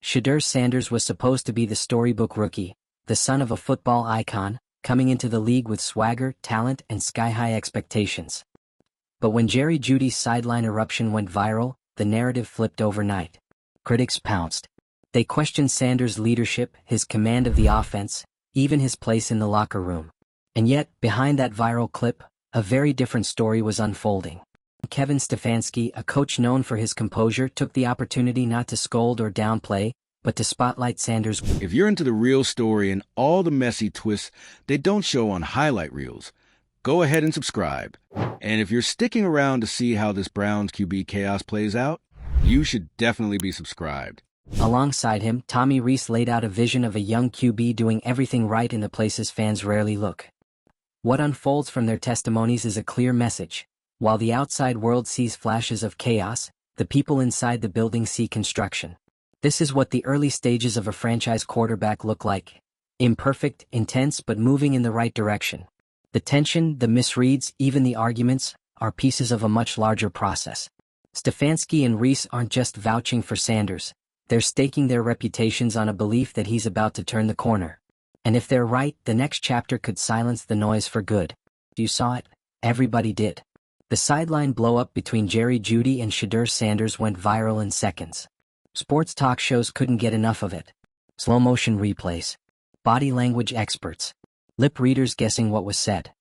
Shedeur Sanders was supposed to be the storybook rookie, the son of a football icon, coming into the league with swagger, talent, and sky-high expectations. But when Jeudy's sideline eruption went viral, the narrative flipped overnight. Critics pounced. They questioned Sanders' leadership, his command of the offense, even his place in the locker room. And yet, behind that viral clip, a very different story was unfolding. Kevin Stefanski, a coach known for his composure, took the opportunity not to scold or downplay, but to spotlight Sanders. If you're into the real story and all the messy twists they don't show on highlight reels, go ahead and subscribe. And if you're sticking around to see how this Browns QB chaos plays out, you should definitely be subscribed. Alongside him, Tommy Rees laid out a vision of a young QB doing everything right in the places fans rarely look. What unfolds from their testimonies is a clear message. While the outside world sees flashes of chaos, the people inside the building see construction. This is what the early stages of a franchise quarterback look like. Imperfect, intense, but moving in the right direction. The tension, the misreads, even the arguments, are pieces of a much larger process. Stefanski and Rees aren't just vouching for Sanders. They're staking their reputations on a belief that he's about to turn the corner. And if they're right, the next chapter could silence the noise for good. You saw it. Everybody did. The sideline blow-up between Jeudy and Shedeur Sanders went viral in seconds. Sports talk shows couldn't get enough of it. Slow-motion replays. Body language experts. Lip readers guessing what was said.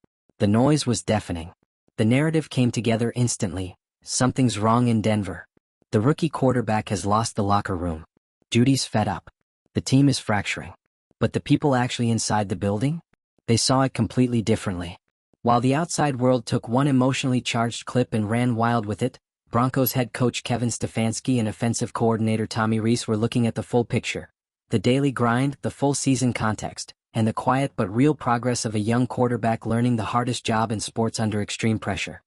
The noise was deafening. The narrative came together instantly. Something's wrong in Denver. The rookie quarterback has lost the locker room. Jeudy's fed up. The team is fracturing. But the people actually inside the building? They saw it completely differently. While the outside world took one emotionally charged clip and ran wild with it, Broncos head coach Kevin Stefanski and offensive coordinator Tommy Rees were looking at the full picture. The daily grind, the full season context, and the quiet but real progress of a young quarterback learning the hardest job in sports under extreme pressure.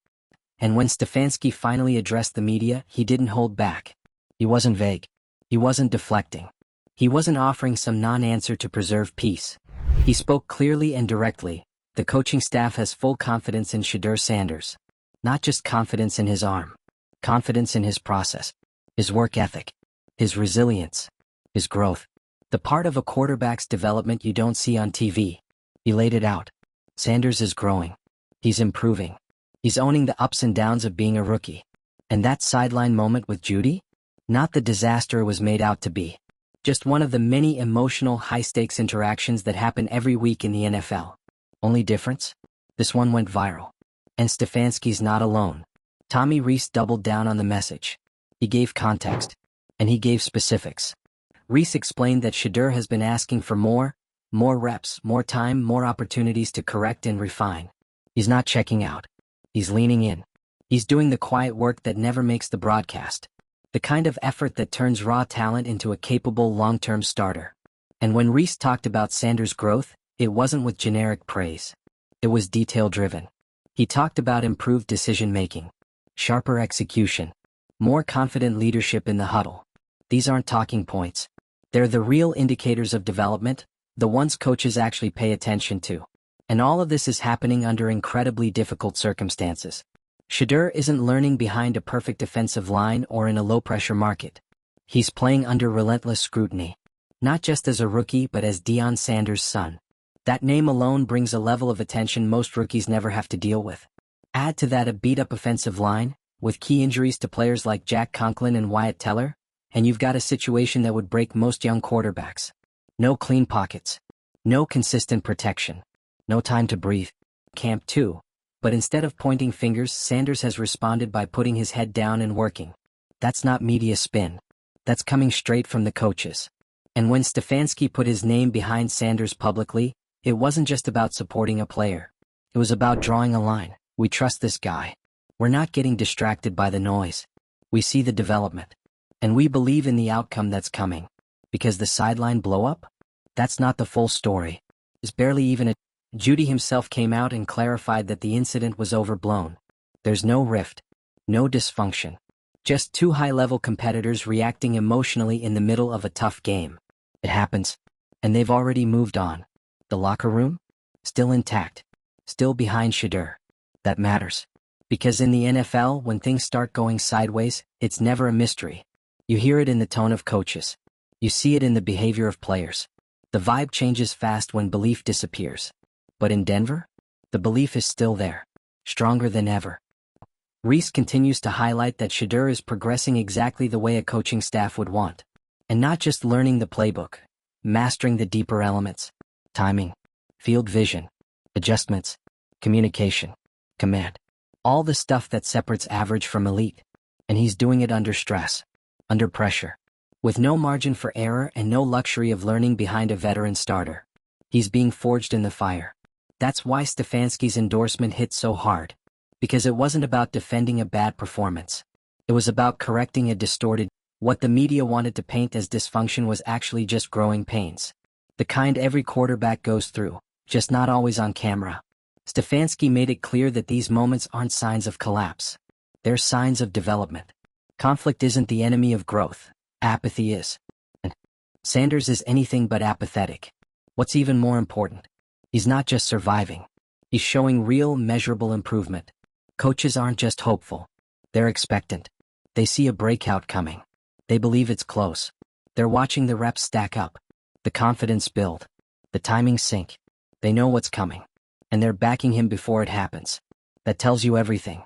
And when Stefanski finally addressed the media, he didn't hold back. He wasn't vague. He wasn't deflecting. He wasn't offering some non-answer to preserve peace. He spoke clearly and directly. The coaching staff has full confidence in Shedeur Sanders. Not just confidence in his arm. Confidence in his process. His work ethic. His resilience. His growth. The part of a quarterback's development you don't see on TV. He laid it out. Sanders is growing. He's improving. He's owning the ups and downs of being a rookie. And that sideline moment with Jeudy? Not the disaster it was made out to be. Just one of the many emotional, high-stakes interactions that happen every week in the NFL. Only difference? This one went viral. And Stefanski's not alone. Tommy Rees doubled down on the message. He gave context. And he gave specifics. Rees explained that Shedeur has been asking for more reps, more time, more opportunities to correct and refine. He's not checking out. He's leaning in. He's doing the quiet work that never makes the broadcast. The kind of effort that turns raw talent into a capable long-term starter. And when Rees talked about Sanders' growth, it wasn't with generic praise. It was detail-driven. He talked about improved decision-making, sharper execution, more confident leadership in the huddle. These aren't talking points. They're the real indicators of development, the ones coaches actually pay attention to. And all of this is happening under incredibly difficult circumstances. Shedeur isn't learning behind a perfect defensive line or in a low-pressure market. He's playing under relentless scrutiny. Not just as a rookie but as Deion Sanders' son. That name alone brings a level of attention most rookies never have to deal with. Add to that a beat-up offensive line, with key injuries to players like Jack Conklin and Wyatt Teller, and you've got a situation that would break most young quarterbacks. No clean pockets. No consistent protection. No time to breathe. Camp 2. But instead of pointing fingers, Sanders has responded by putting his head down and working. That's not media spin. That's coming straight from the coaches. And when Stefanski put his name behind Sanders publicly, it wasn't just about supporting a player. It was about drawing a line. We trust this guy. We're not getting distracted by the noise. We see the development. And we believe in the outcome that's coming. Because the sideline blow-up? That's not the full story. It's barely even a... Jeudy himself came out and clarified that the incident was overblown. There's no rift. No dysfunction. Just two high-level competitors reacting emotionally in the middle of a tough game. It happens. And they've already moved on. The locker room? Still intact. Still behind Shedeur. That matters. Because in the NFL, when things start going sideways, it's never a mystery. You hear it in the tone of coaches. You see it in the behavior of players. The vibe changes fast when belief disappears. But in Denver, the belief is still there, stronger than ever. Reese continues to highlight that Shedeur is progressing exactly the way a coaching staff would want. And not just learning the playbook, mastering the deeper elements, timing, field vision, adjustments, communication, command. All the stuff that separates average from elite. And he's doing it under stress, under pressure, with no margin for error and no luxury of learning behind a veteran starter. He's being forged in the fire. That's why Stefanski's endorsement hit so hard. Because it wasn't about defending a bad performance. It was about correcting a distorted. What the media wanted to paint as dysfunction was actually just growing pains. The kind every quarterback goes through, just not always on camera. Stefanski made it clear that these moments aren't signs of collapse. They're signs of development. Conflict isn't the enemy of growth. Apathy is. And Sanders is anything but apathetic. What's even more important? He's not just surviving. He's showing real, measurable improvement. Coaches aren't just hopeful. They're expectant. They see a breakout coming. They believe it's close. They're watching the reps stack up. The confidence build. The timing sync. They know what's coming. And they're backing him before it happens. That tells you everything.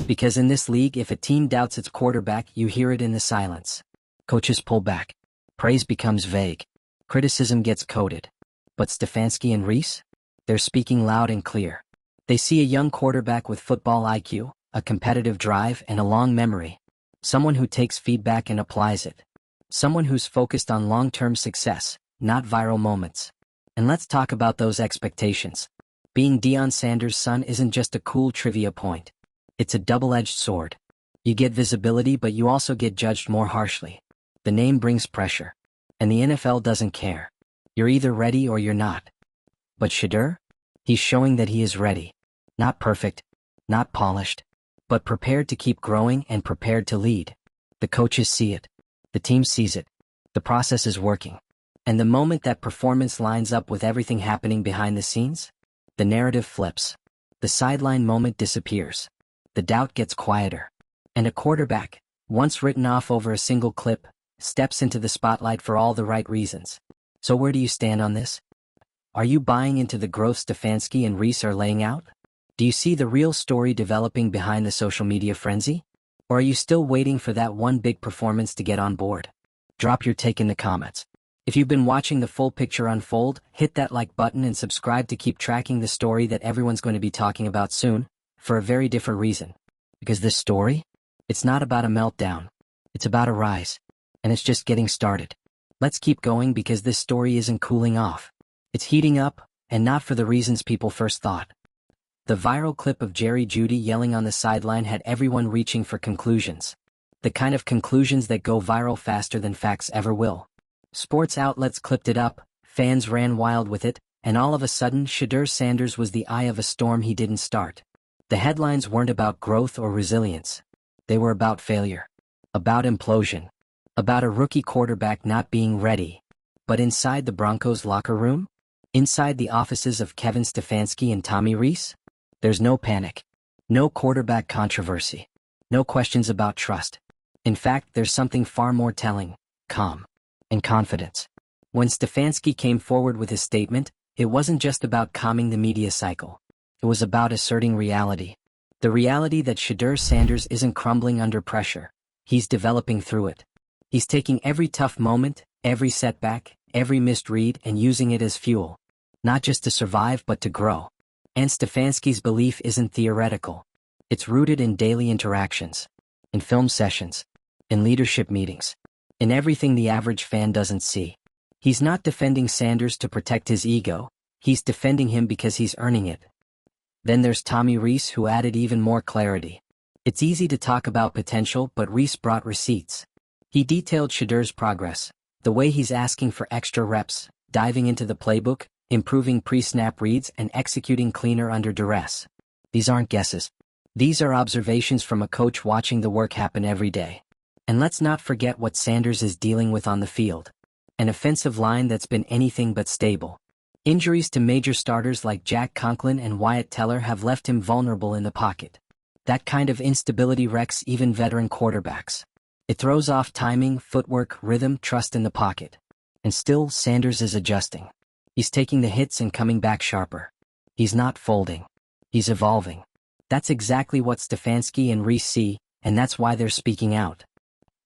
Because in this league, if a team doubts its quarterback, you hear it in the silence. Coaches pull back. Praise becomes vague. Criticism gets coded. But Stefanski and Reese? They're speaking loud and clear. They see a young quarterback with football IQ, a competitive drive, and a long memory. Someone who takes feedback and applies it. Someone who's focused on long-term success, not viral moments. And let's talk about those expectations. Being Deion Sanders' son isn't just a cool trivia point. It's a double-edged sword. You get visibility, but you also get judged more harshly. The name brings pressure. And the NFL doesn't care. You're either ready or you're not. But Shedeur? He's showing that he is ready. Not perfect, not polished, but prepared to keep growing and prepared to lead. The coaches see it. The team sees it. The process is working. And the moment that performance lines up with everything happening behind the scenes, the narrative flips. The sideline moment disappears. The doubt gets quieter. And a quarterback, once written off over a single clip, steps into the spotlight for all the right reasons. So where do you stand on this? Are you buying into the growth Stefanski and Reese are laying out? Do you see the real story developing behind the social media frenzy? Or are you still waiting for that one big performance to get on board? Drop your take in the comments. If you've been watching the full picture unfold, hit that like button and subscribe to keep tracking the story that everyone's going to be talking about soon, for a very different reason. Because this story? It's not about a meltdown. It's about a rise. And it's just getting started. Let's keep going because this story isn't cooling off. It's heating up, and not for the reasons people first thought. The viral clip of Jeudy yelling on the sideline had everyone reaching for conclusions. The kind of conclusions that go viral faster than facts ever will. Sports outlets clipped it up, fans ran wild with it, and all of a sudden Shedeur Sanders was the eye of a storm he didn't start. The headlines weren't about growth or resilience. They were about failure. About implosion. About a rookie quarterback not being ready. But inside the Broncos locker room? Inside the offices of Kevin Stefanski and Tommy Reese? There's no panic. No quarterback controversy. No questions about trust. In fact, there's something far more telling: calm and confidence. When Stefanski came forward with his statement, it wasn't just about calming the media cycle. It was about asserting reality. The reality that Shedeur Sanders isn't crumbling under pressure. He's developing through it. He's taking every tough moment, every setback, every missed read and using it as fuel. Not just to survive but to grow. And Stefanski's belief isn't theoretical. It's rooted in daily interactions. In film sessions. In leadership meetings. In everything the average fan doesn't see. He's not defending Sanders to protect his ego. He's defending him because he's earning it. Then there's Tommy Reese, who added even more clarity. It's easy to talk about potential, but Reese brought receipts. He detailed Shedeur's progress, the way he's asking for extra reps, diving into the playbook, improving pre-snap reads and executing cleaner under duress. These aren't guesses. These are observations from a coach watching the work happen every day. And let's not forget what Sanders is dealing with on the field. An offensive line that's been anything but stable. Injuries to major starters like Jack Conklin and Wyatt Teller have left him vulnerable in the pocket. That kind of instability wrecks even veteran quarterbacks. It throws off timing, footwork, rhythm, trust in the pocket. And still, Sanders is adjusting. He's taking the hits and coming back sharper. He's not folding. He's evolving. That's exactly what Stefanski and Reese see, and that's why they're speaking out.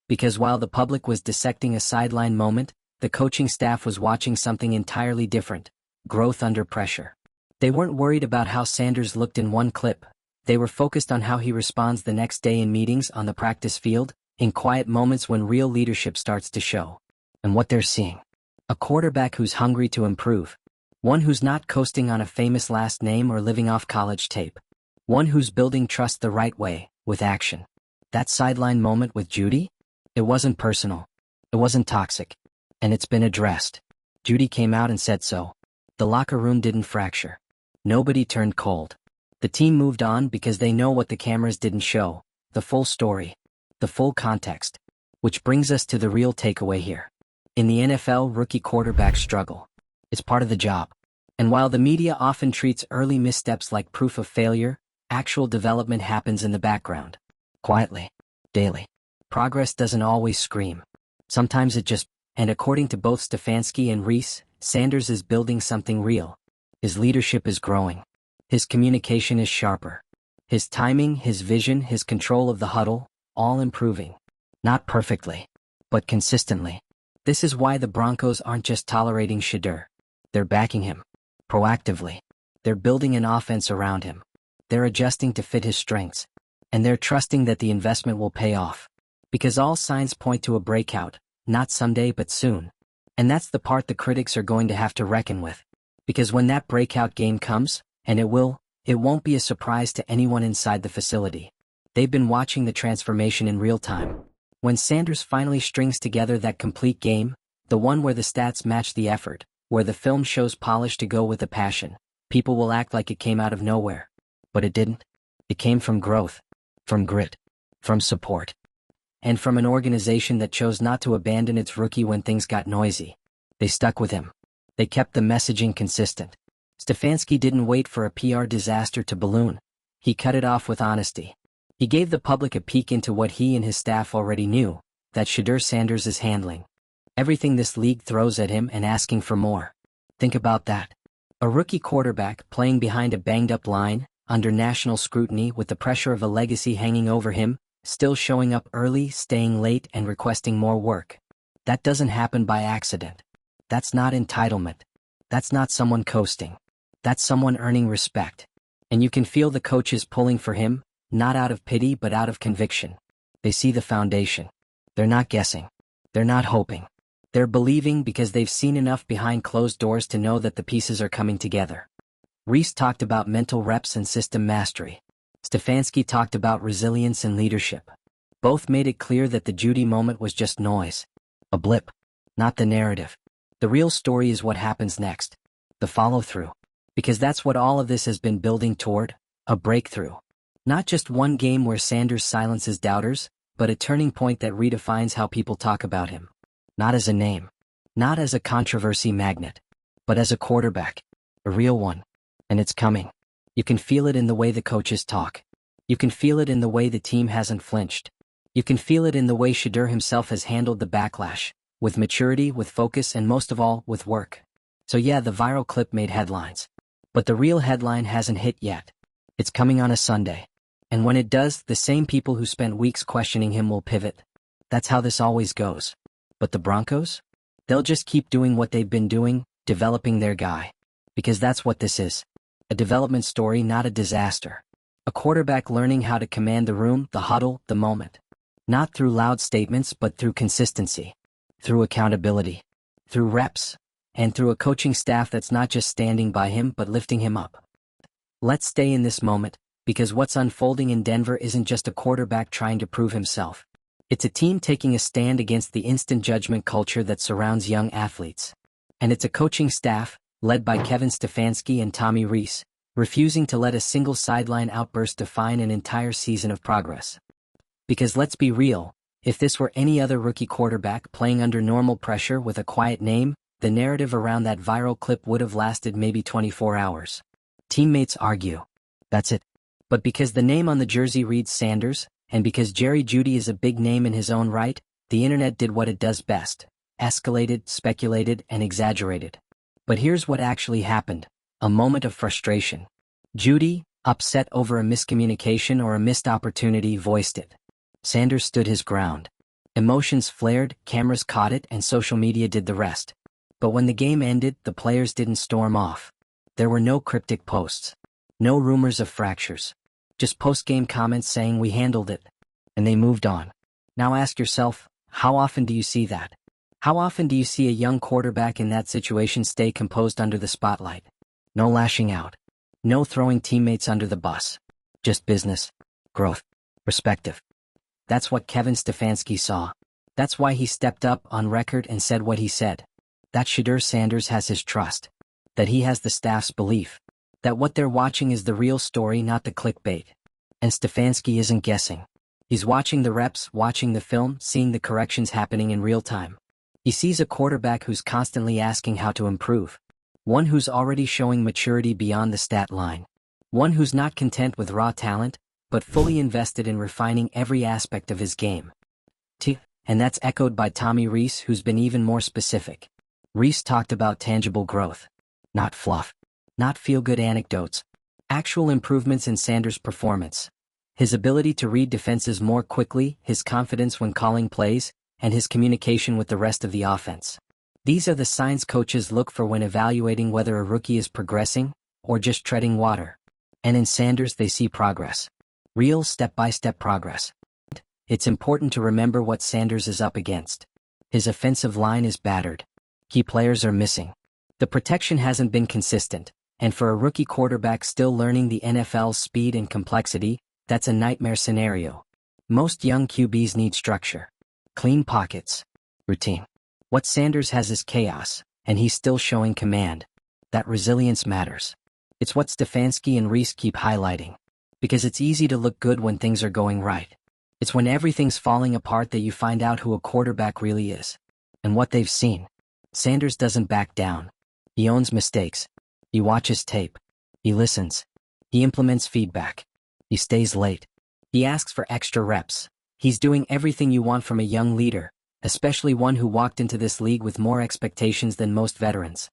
Because while the public was dissecting a sideline moment, the coaching staff was watching something entirely different: growth under pressure. They weren't worried about how Sanders looked in one clip. They were focused on how he responds the next day in meetings, on the practice field, in quiet moments when real leadership starts to show. And what they're seeing: a quarterback who's hungry to improve. One who's not coasting on a famous last name or living off college tape. One who's building trust the right way, with action. That sideline moment with Jeudy? It wasn't personal. It wasn't toxic. And it's been addressed. Jeudy came out and said so. The locker room didn't fracture. Nobody turned cold. The team moved on because they know what the cameras didn't show: the full story. The full context. Which brings us to the real takeaway here. In the NFL, rookie quarterbacks struggle. It's part of the job. And while the media often treats early missteps like proof of failure, actual development happens in the background. Quietly. Daily. Progress doesn't always scream. Sometimes it just... And according to both Stefanski and Reese, Sanders is building something real. His leadership is growing. His communication is sharper. His timing, his vision, his control of the huddle, all improving. Not perfectly, but consistently. This is why the Broncos aren't just tolerating Shedeur. They're backing him. Proactively. They're building an offense around him. They're adjusting to fit his strengths. And they're trusting that the investment will pay off. Because all signs point to a breakout, not someday but soon. And that's the part the critics are going to have to reckon with. Because when that breakout game comes, and it will, it won't be a surprise to anyone inside the facility. They've been watching the transformation in real time. When Sanders finally strings together that complete game, the one where the stats match the effort, where the film shows polish to go with the passion, people will act like it came out of nowhere. But it didn't. It came from growth, from grit, from support. And from an organization that chose not to abandon its rookie when things got noisy. They stuck with him. They kept the messaging consistent. Stefanski didn't wait for a PR disaster to balloon. He cut it off with honesty. He gave the public a peek into what he and his staff already knew, that Shedeur Sanders is handling. Everything this league throws at him and asking for more. Think about that. A rookie quarterback playing behind a banged-up line, under national scrutiny with the pressure of a legacy hanging over him, still showing up early, staying late, and requesting more work. That doesn't happen by accident. That's not entitlement. That's not someone coasting. That's someone earning respect. And you can feel the coaches pulling for him, not out of pity but out of conviction. They see the foundation. They're not guessing. They're not hoping. They're believing because they've seen enough behind closed doors to know that the pieces are coming together. Reese talked about mental reps and system mastery. Stefanski talked about resilience and leadership. Both made it clear that the Jeudy moment was just noise. A blip. Not the narrative. The real story is what happens next. The follow-through. Because that's what all of this has been building toward, a breakthrough. Not just one game where Sanders silences doubters, but a turning point that redefines how people talk about him. Not as a name. Not as a controversy magnet. But as a quarterback. A real one. And it's coming. You can feel it in the way the coaches talk. You can feel it in the way the team hasn't flinched. You can feel it in the way Shedeur himself has handled the backlash, with maturity, with focus, and most of all, with work. So yeah, the viral clip made headlines. But the real headline hasn't hit yet. It's coming on a Sunday. And when it does, the same people who spent weeks questioning him will pivot. That's how this always goes. But the Broncos? They'll just keep doing what they've been doing, developing their guy. Because that's what this is. A development story, not a disaster. A quarterback learning how to command the room, the huddle, the moment. Not through loud statements, but through consistency. Through accountability. Through reps. And through a coaching staff that's not just standing by him, but lifting him up. Let's stay in this moment, because what's unfolding in Denver isn't just a quarterback trying to prove himself. It's a team taking a stand against the instant judgment culture that surrounds young athletes. And it's a coaching staff, led by Kevin Stefanski and Tommy Reese, refusing to let a single sideline outburst define an entire season of progress. Because let's be real, if this were any other rookie quarterback playing under normal pressure with a quiet name, the narrative around that viral clip would have lasted maybe 24 hours. Teammates argue. That's it. But because the name on the jersey reads Sanders, And because Jeudy is a big name in his own right, the internet did what it does best: escalated, speculated, and exaggerated. But here's what actually happened: a moment of frustration. Jeudy, upset over a miscommunication or a missed opportunity, voiced it. Sanders stood his ground. Emotions flared, cameras caught it, and social media did the rest. But when the game ended, the players didn't storm off. There were no cryptic posts. No rumors of fractures. Just post-game comments saying we handled it. And they moved on. Now ask yourself, how often do you see that? How often do you see a young quarterback in that situation stay composed under the spotlight? No lashing out. No throwing teammates under the bus. Just business, growth, perspective. That's what Kevin Stefanski saw. That's why he stepped up on record and said what he said. That Shedeur Sanders has his trust. That he has the staff's belief. That what they're watching is the real story, not the clickbait. And Stefanski isn't guessing. He's watching the reps, watching the film, seeing the corrections happening in real time. He sees a quarterback who's constantly asking how to improve. One who's already showing maturity beyond the stat line. One who's not content with raw talent, but fully invested in refining every aspect of his game. And that's echoed by Tommy Rees, who's been even more specific. Rees talked about tangible growth. Not fluff. Not feel-good anecdotes. Actual improvements in Sanders' performance. His ability to read defenses more quickly, his confidence when calling plays, and his communication with the rest of the offense. These are the signs coaches look for when evaluating whether a rookie is progressing or just treading water. And in Sanders they see progress. Real step-by-step progress. It's important to remember what Sanders is up against. His offensive line is battered. Key players are missing. The protection hasn't been consistent, and for a rookie quarterback still learning the NFL's speed and complexity, that's a nightmare scenario. Most young QBs need structure. Clean pockets. Routine. What Sanders has is chaos, and he's still showing command. That resilience matters. It's what Stefanski and Rees keep highlighting. Because it's easy to look good when things are going right. It's when everything's falling apart that you find out who a quarterback really is. And what they've seen. Sanders doesn't back down. He owns mistakes. He watches tape. He listens. He implements feedback. He stays late. He asks for extra reps. He's doing everything you want from a young leader, especially one who walked into this league with more expectations than most veterans.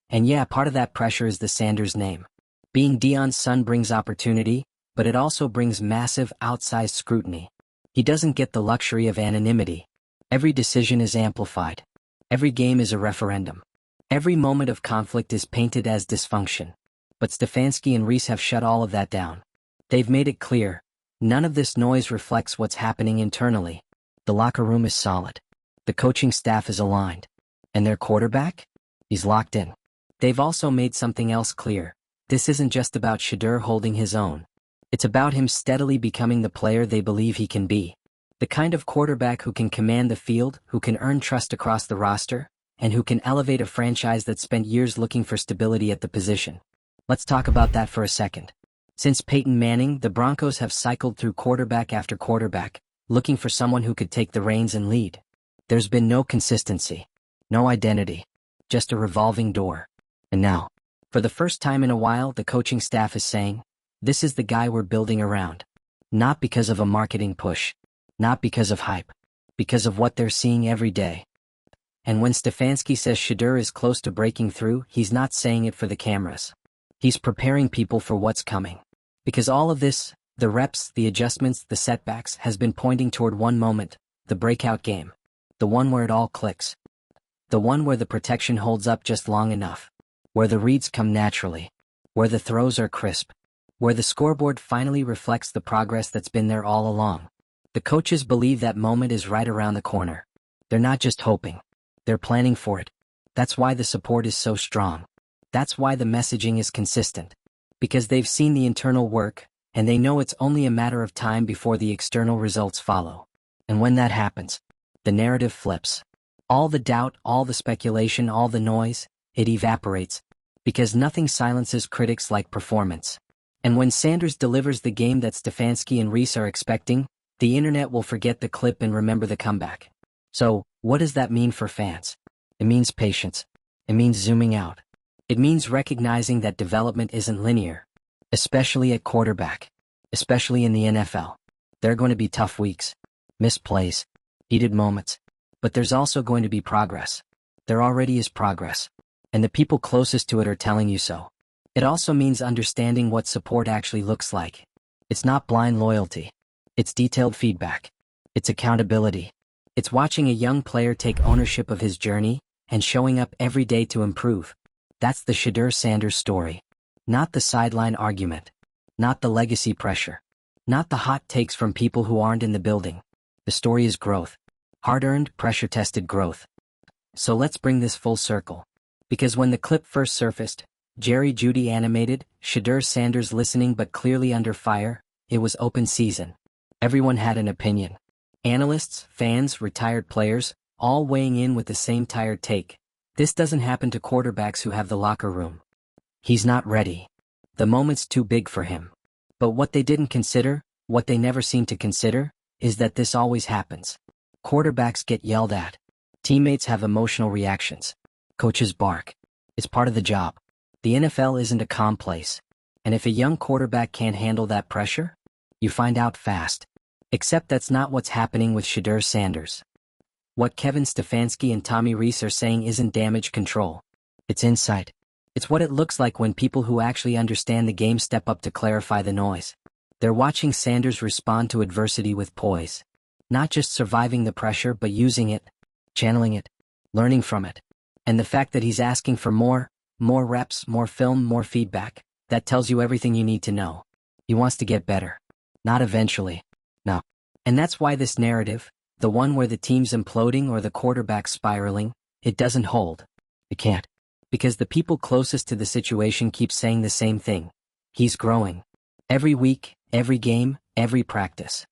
And yeah, part of that pressure is the Sanders name. Being Deion's son brings opportunity, but it also brings massive, outsized scrutiny. He doesn't get the luxury of anonymity. Every decision is amplified. Every game is a referendum. Every moment of conflict is painted as dysfunction. But Stefanski and Rees have shut all of that down. They've made it clear, none of this noise reflects what's happening internally. The locker room is solid. The coaching staff is aligned. And their quarterback? He's locked in. They've also made something else clear. This isn't just about Shedeur holding his own. It's about him steadily becoming the player they believe he can be. The kind of quarterback who can command the field, who can earn trust across the roster, and who can elevate a franchise that spent years looking for stability at the position. Let's talk about that for a second. Since Peyton Manning, the Broncos have cycled through quarterback after quarterback, looking for someone who could take the reins and lead. There's been no consistency, no identity, just a revolving door. And now, for the first time in a while, the coaching staff is saying, this is the guy we're building around. Not because of a marketing push, not because of hype, because of what they're seeing every day. And when Stefanski says Shedeur is close to breaking through, he's not saying it for the cameras. He's preparing people for what's coming. Because all of this, the reps, the adjustments, the setbacks, has been pointing toward one moment, the breakout game. The one where it all clicks. The one where the protection holds up just long enough. Where the reads come naturally. Where the throws are crisp. Where the scoreboard finally reflects the progress that's been there all along. The coaches believe that moment is right around the corner. They're not just hoping. They're planning for it. That's why the support is so strong. That's why the messaging is consistent. Because they've seen the internal work, and they know it's only a matter of time before the external results follow. And when that happens, the narrative flips. All the doubt, all the speculation, all the noise, it evaporates. Because nothing silences critics like performance. And when Sanders delivers the game that Stefanski and Rees are expecting, the internet will forget the clip and remember the comeback. So, what does that mean for fans? It means patience. It means zooming out. It means recognizing that development isn't linear. Especially at quarterback. Especially in the NFL. There are going to be tough weeks, missed plays, heated moments, but there's also going to be progress. There already is progress, and the people closest to it are telling you so. It also means understanding what support actually looks like. It's not blind loyalty. It's detailed feedback. It's accountability. It's watching a young player take ownership of his journey and showing up every day to improve. That's the Shedeur Sanders story. Not the sideline argument. Not the legacy pressure. Not the hot takes from people who aren't in the building. The story is growth. Hard-earned, pressure-tested growth. So let's bring this full circle. Because when the clip first surfaced, Jeudy animated, Shedeur Sanders listening but clearly under fire, it was open season. Everyone had an opinion. Analysts, fans, retired players, all weighing in with the same tired take. This doesn't happen to quarterbacks who have the locker room. He's not ready. The moment's too big for him. But what they didn't consider, what they never seem to consider, is that this always happens. Quarterbacks get yelled at. Teammates have emotional reactions. Coaches bark. It's part of the job. The NFL isn't a calm place. And if a young quarterback can't handle that pressure, you find out fast. Except that's not what's happening with Shedeur Sanders. What Kevin Stefanski and Tommy Rees are saying isn't damage control. It's insight. It's what it looks like when people who actually understand the game step up to clarify the noise. They're watching Sanders respond to adversity with poise. Not just surviving the pressure but using it, channeling it, learning from it. And the fact that he's asking for more reps, more film, more feedback, that tells you everything you need to know. He wants to get better. Not eventually. No. And that's why this narrative, the one where the team's imploding or the quarterback spiraling, it doesn't hold. It can't. Because the people closest to the situation keep saying the same thing. He's growing. Every week, every game, every practice.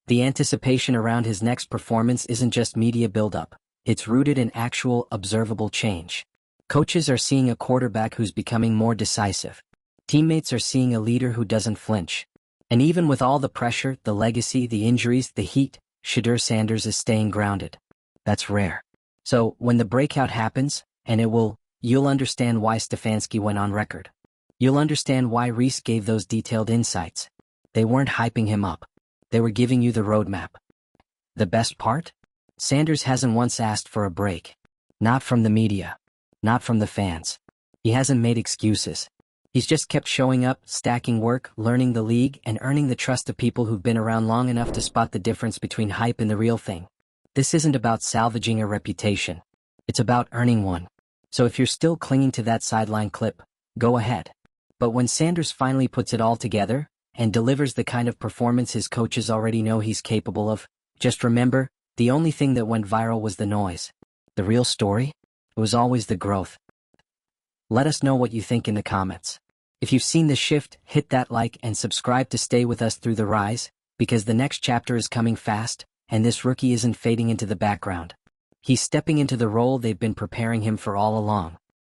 The anticipation around his next performance isn't just media buildup. It's rooted in actual, observable change. Coaches are seeing a quarterback who's becoming more decisive. Teammates are seeing a leader who doesn't flinch. And even with all the pressure, the legacy, the injuries, the heat, Shedeur Sanders is staying grounded. That's rare. So, when the breakout happens, and it will, you'll understand why Stefanski went on record. You'll understand why Rees gave those detailed insights. They weren't hyping him up. They were giving you the roadmap. The best part? Sanders hasn't once asked for a break. Not from the media. Not from the fans. He hasn't made excuses. He's just kept showing up, stacking work, learning the league, and earning the trust of people who've been around long enough to spot the difference between hype and the real thing. This isn't about salvaging a reputation. It's about earning one. So if you're still clinging to that sideline clip, go ahead. But when Sanders finally puts it all together, and delivers the kind of performance his coaches already know he's capable of, just remember, the only thing that went viral was the noise. The real story? It was always the growth. Let us know what you think in the comments. If you've seen the shift, hit that like and subscribe to stay with us through the rise, because the next chapter is coming fast, and this rookie isn't fading into the background. He's stepping into the role they've been preparing him for all along.